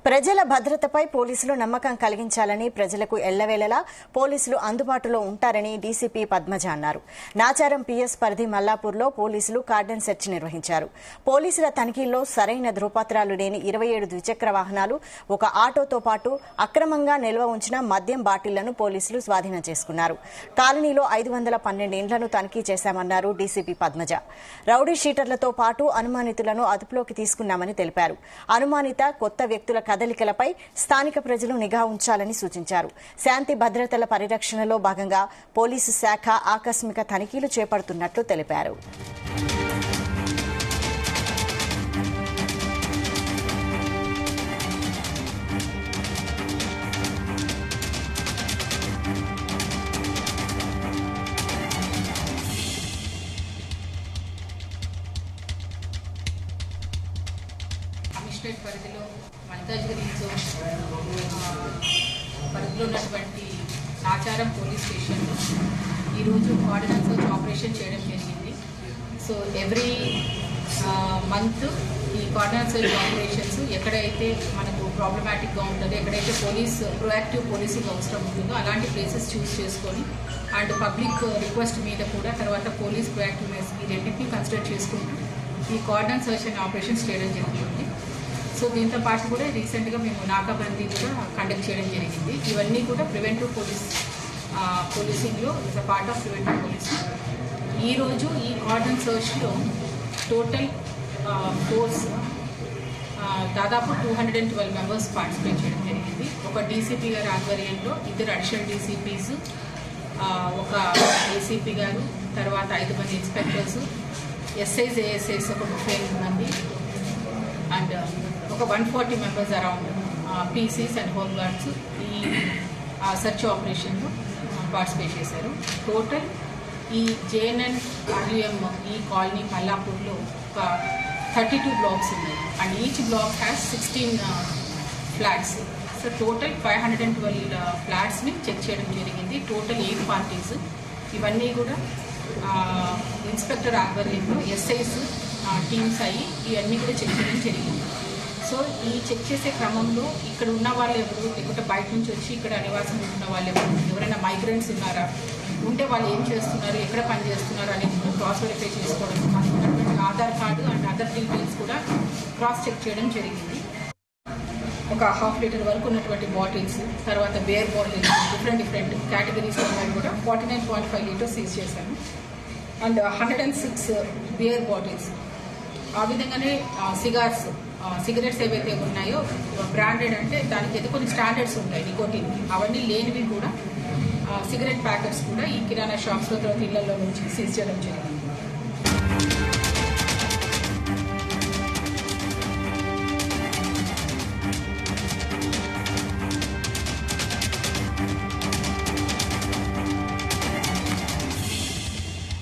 ప్రజల భద్రతపై పోలీసులు నమ్మకం కలిగించాలని, ప్రజలకు ఎల్లవేళలా పోలీసులు అందుబాటులో ఉంటారని డీసీపీ పద్మజ అన్నారు. నాచారం పీఎస్ పరిధి మల్లాపూర్లో పోలీసులు కార్డన్ సెర్చ్ నిర్వహించారు. పోలీసుల తనిఖీల్లో సరైన ధృవపత్రాలు లేని 27 ద్విచక్ర వాహనాలు, ఒక ఆటోతో పాటు అక్రమంగా నిల్వ ఉంచిన మద్యం బాటిళ్లను పోలీసులు స్వాధీనం చేసుకున్నారు. కాలనీలో 512 ఇండ్లను తనిఖీ చేశామన్నారు డీసీపీ పద్మజ. రౌడీ షీటర్లతో పాటు అనుమానితులను అదుపులోకి తీసుకున్నామని తెలిపారు. అనుమానిత కొత్త వ్యక్తుల కదలికలపై స్థానిక ప్రజలు నిఘా ఉంచాలని సూచించారు. శాంతి భద్రతల పరిరక్షణలో భాగంగా పోలీసు శాఖ ఆకస్మిక తనిఖీలు చేపడుతున్నట్లు తెలిపారు. కమిషనరేట్ పరిధిలో మల్కాజ్గిరి జోన్ పరిధిలో ఉన్నటువంటి నాచారం పోలీస్ స్టేషన్లో ఈరోజు ఆర్డినెన్స్ సర్చ్ ఆపరేషన్ చేయడం జరిగింది. సో ఎవ్రీ మంత్ ఈ ఆర్డినెన్స్ సర్చ్ ఆపరేషన్స్ ఎక్కడైతే మనకు ప్రాబ్లమాటిక్గా ఉంటుందో, ఎక్కడైతే ప్రొయాక్టివ్ పోలీసింగ్ అవసరం ఉంటుందో అలాంటి ప్లేసెస్ చూస్ చేసుకొని అండ్ పబ్లిక్ రిక్వెస్ట్ మీద కూడా తర్వాత పోలీస్ ప్రొయాక్టివ్నెస్ ఈ రెండింటినీ కన్సిడర్ చేసుకుంటూ ఈ కార్డన్ సర్చ్ అండ్ ఆపరేషన్స్ చేయడం జరుగుతుంది. సో దీంతో పాటు కూడా రీసెంట్గా మేము నాకాబందీ కూడా కండక్ట్ చేయడం జరిగింది. ఇవన్నీ కూడా ప్రివెంటివ్ పోలీసింగ్లో is a part of preventive policing. ఈరోజు ఈ కార్డన్ సర్చ్లో టోటల్ ఫోర్స్ దాదాపు 212 మెంబర్స్ పార్టిసిపేట్ చేయడం జరిగింది. ఒక డీసీపీ గారి ఆధ్వర్యంలో 2 అడిషనల్ డీసీపీస్, ఒక ఏసీపీ గారు, తర్వాత 5 మంది ఇన్స్పెక్టర్స్, ఎస్ఐస్ ఏఎస్ఐస్ ఒక 30 మంది అండ్ ఒక 140 members around PCs and home guards ఈ సర్చ్ ఆపరేషన్లో పార్టిసిపేట్ చేశారు. టోటల్ ఈ జేఎన్ఎన్ ఆర్యుఎం ఈ కాలనీ మల్లాపూర్లో ఒక 32 బ్లాక్స్ ఉన్నాయి and each block has 16 flats. So total 512 ఫ్లాట్స్ని చెక్ చేయడం జరిగింది. Total 8 parties. ఇవన్నీ కూడా ఇన్స్పెక్టర్ ఆధ్వర్యంలో ఎస్ఐస్ టీమ్స్ అయ్యి ఇవన్నీ కూడా చెక్ చేయడం జరిగింది. సో ఈ చెక్ చేసే క్రమంలో ఇక్కడ ఉన్న వాళ్ళు ఎవరు, లేకుంటే బయట నుంచి వచ్చి ఇక్కడ నివాసం ఉంటున్న వాళ్ళు ఎవరు, ఎవరైనా మైగ్రెంట్స్ ఉన్నారా, ఉంటే వాళ్ళు ఏం చేస్తున్నారు, ఎక్కడ పని చేస్తున్నారు అనేది క్రాస్ వెరిఫై చేసుకోవడం, ఉన్నటువంటి Aadhaar card and other details కూడా క్రాస్ చెక్ చేయడం జరిగింది. ఒక 1/2 లీటర్ వరకు ఉన్నటువంటి బాటిల్స్, తర్వాత బేర్ బాటిల్స్, డిఫరెంట్ కేటగిరీస్ ఉన్నాయి కూడా 49.5 లీటర్స్ సీజ్ చేశాను అండ్ 106 బియర్ బాటిల్స్. ఆ విధంగానే సిగరెట్స్ ఏవైతే ఉన్నాయో బ్రాండెడ్ అంటే దానికి అయితే కొన్ని స్టాండర్డ్స్ ఉంటాయి నికోటిన్కి, అవన్నీ లేనివి కూడా సిగరెట్ ప్యాకెట్స్ కూడా ఈ కిరాణా షాప్స్లో తర్వాత ఇళ్లలో నుంచి సీజ్ చేయడం జరిగింది.